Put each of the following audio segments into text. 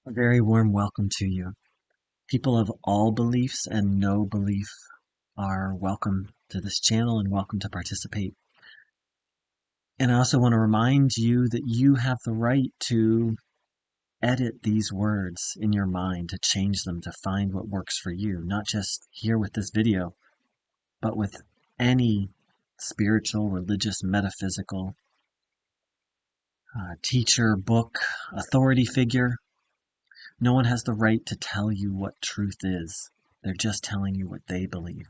A very warm welcome to you. People of all beliefs and no belief are welcome to this channel and welcome to participate. And I also want to remind you that you have the right to edit these words in your mind, to change them, to find what works for you, not just here with this video, but with any spiritual, religious, metaphysical teacher, book, authority figure. No one has the right to tell you what truth is. They're just telling you what they believe.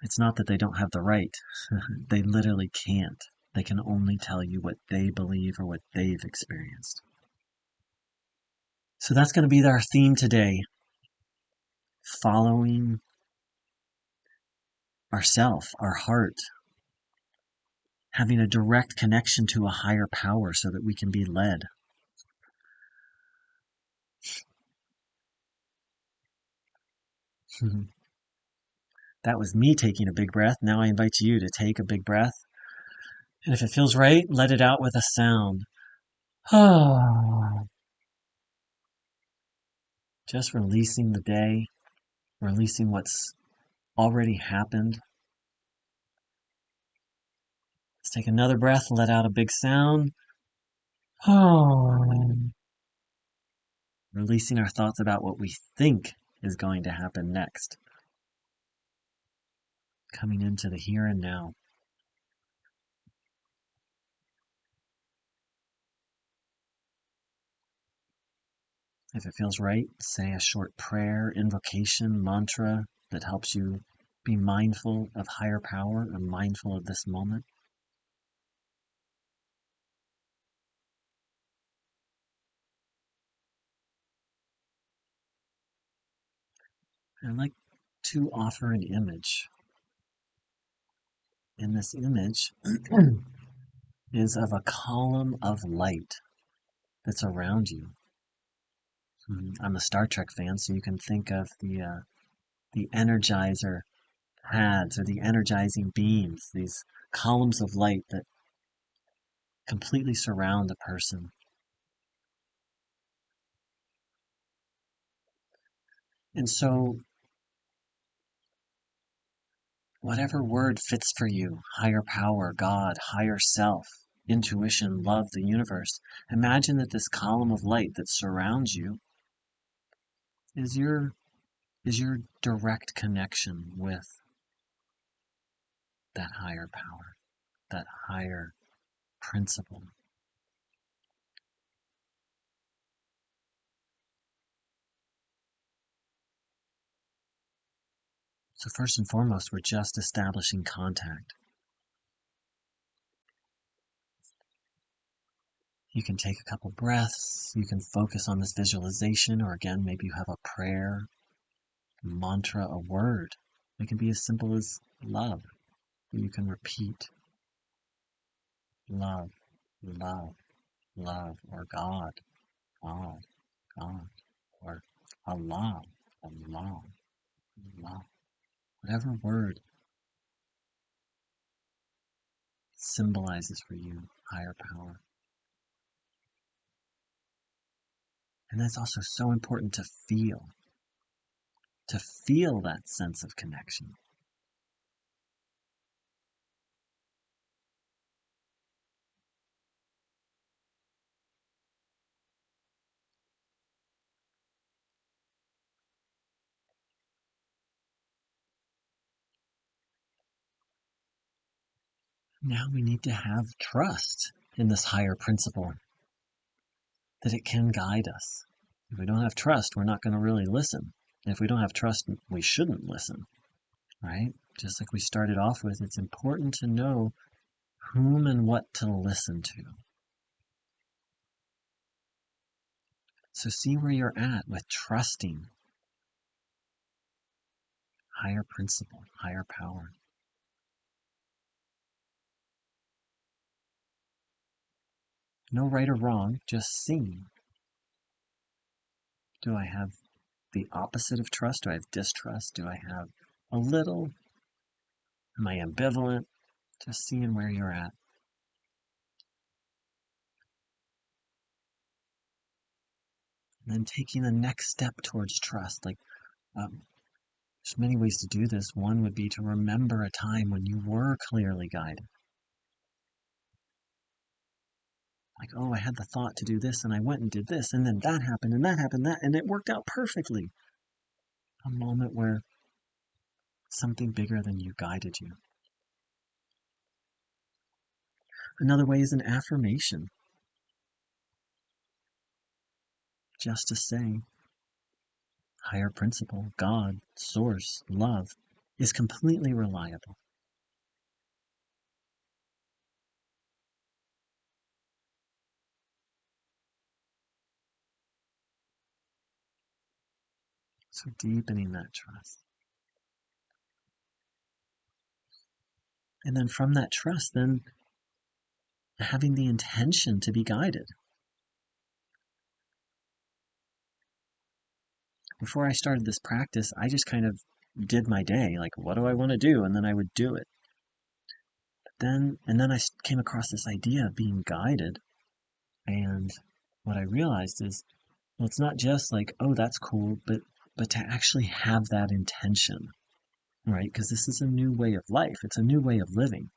It's not that they don't have the right. They literally can't. They can only tell you what they believe or what they've experienced. So that's going to be our theme today. Following ourself, our heart. Having a direct connection to a higher power so that we can be led. That was me taking a big breath. Now I invite you to take a big breath. And if it feels right, let it out with a sound. Just releasing the day, releasing what's already happened. Let's take another breath, let out a big sound. Releasing our thoughts about what we think is going to happen next. Coming into the here and now. If it feels right, say a short prayer, invocation, mantra that helps you be mindful of higher power and mindful of this moment. I'd like to offer an image. And this image is of a column of light that's around you. I'm a Star Trek fan, so you can think of the Energizer pads or the energizing beams, these columns of light that completely surround a person. And so, whatever word fits for you, higher power, God, higher self, intuition, love, the universe, imagine that this column of light that surrounds you is your direct connection with that higher power, that higher principle. So first and foremost, we're just establishing contact. You can take a couple breaths, you can focus on this visualization, or again, maybe you have a prayer, a mantra, a word. It can be as simple as love. You can repeat love, love, love, or God, God, God, or Allah, Allah, Allah. Whatever word symbolizes for you higher power. And that's also so important to feel that sense of connection. Now we need to have trust in this higher principle, that it can guide us. If we don't have trust, we're not going to really listen. If we don't have trust, we shouldn't listen, right? Just like we started off with, it's important to know whom and what to listen to. So see where you're at with trusting higher principle, higher power. No right or wrong, just seeing. Do I have the opposite of trust? Do I have distrust? Do I have a little? Am I ambivalent? Just seeing where you're at. And then taking the next step towards trust. There's many ways to do this. One would be to remember a time when you were clearly guided. Like, oh, I had the thought to do this and I went and did this and then that happened and that happened, and it worked out perfectly. A moment where something bigger than you guided you. Another way is an affirmation. Just to say, higher principle, God, source, love is completely reliable. So deepening that trust. And then from that trust, then having the intention to be guided. Before I started this practice, I just kind of did my day. Like, what do I want to do? And then I would do it. And then I came across this idea of being guided. And what I realized is, well, it's not just like, oh, that's cool, but to actually have that intention, right? Because this is a new way of life. It's a new way of living.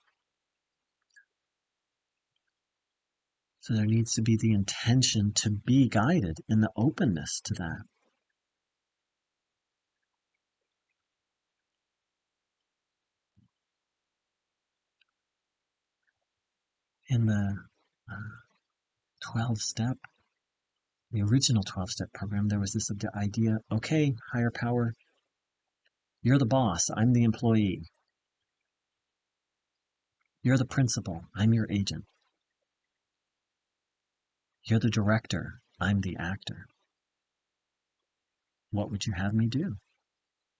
So there needs to be the intention to be guided and the openness to that. In the 12-step, the original 12-step program, there was this idea, okay, higher power, you're the boss, I'm the employee. You're the principal, I'm your agent. You're the director, I'm the actor. What would you have me do?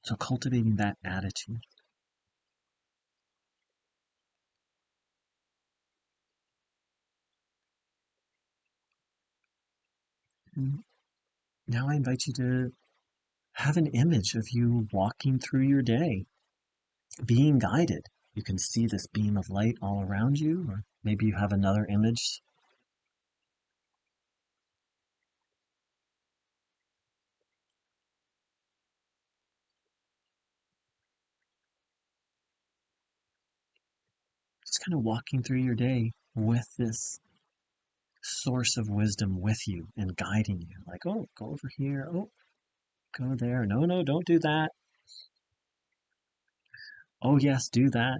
So cultivating that attitude. And now I invite you to have an image of you walking through your day, being guided. You can see this beam of light all around you, or maybe you have another image. Just kind of walking through your day with this source of wisdom with you and guiding you. Like, oh, go over here. Oh, go there. No, no, don't do that. Oh, yes, do that.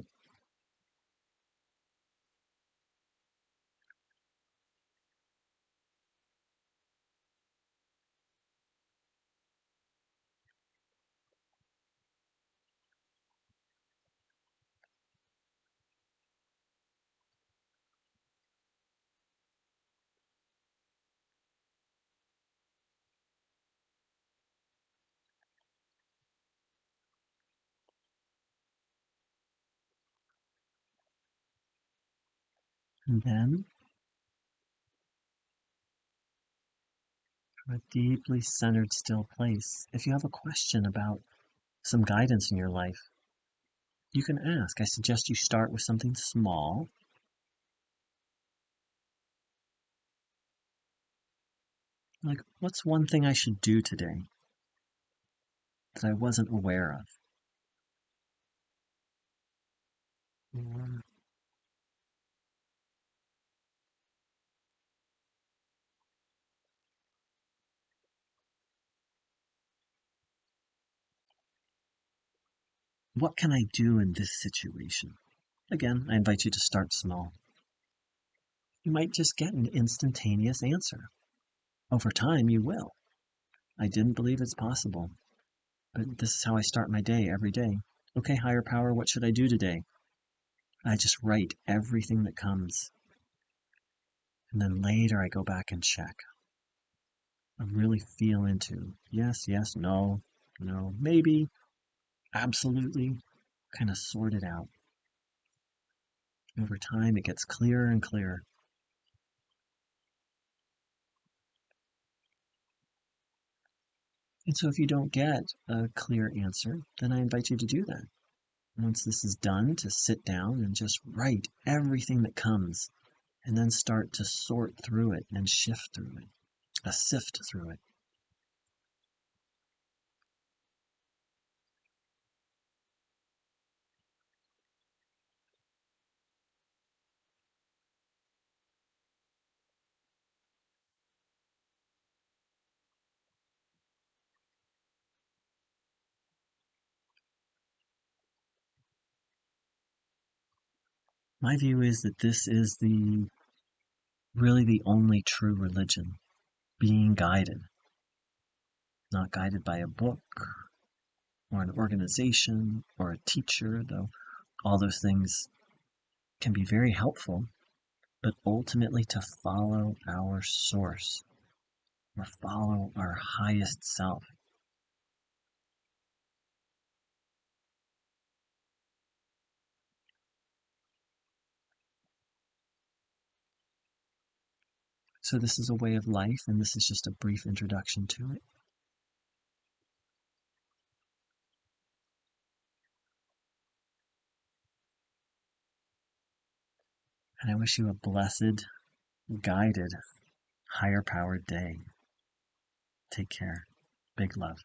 And then, from a deeply centered, still place, if you have a question about some guidance in your life, you can ask. I suggest you start with something small. Like, what's one thing I should do today that I wasn't aware of? Or what can I do in this situation? Again, I invite you to start small. You might just get an instantaneous answer. Over time, you will. I didn't believe it's possible, but this is how I start my day every day. Okay, higher power, what should I do today? I just write everything that comes. And then later I go back and check. I really feel into yes, yes, no, no, maybe, absolutely, kind of sort it out. Over time, it gets clearer and clearer. And so if you don't get a clear answer, then I invite you to do that. Once this is done, to sit down and just write everything that comes, and then start to sort through it and shift through it, sift through it. My view is that this is really the only true religion, being guided, not guided by a book or an organization or a teacher, though all those things can be very helpful, but ultimately to follow our source or follow our highest self. So this is a way of life, and this is just a brief introduction to it. And I wish you a blessed, guided, higher powered day. Take care. Big love.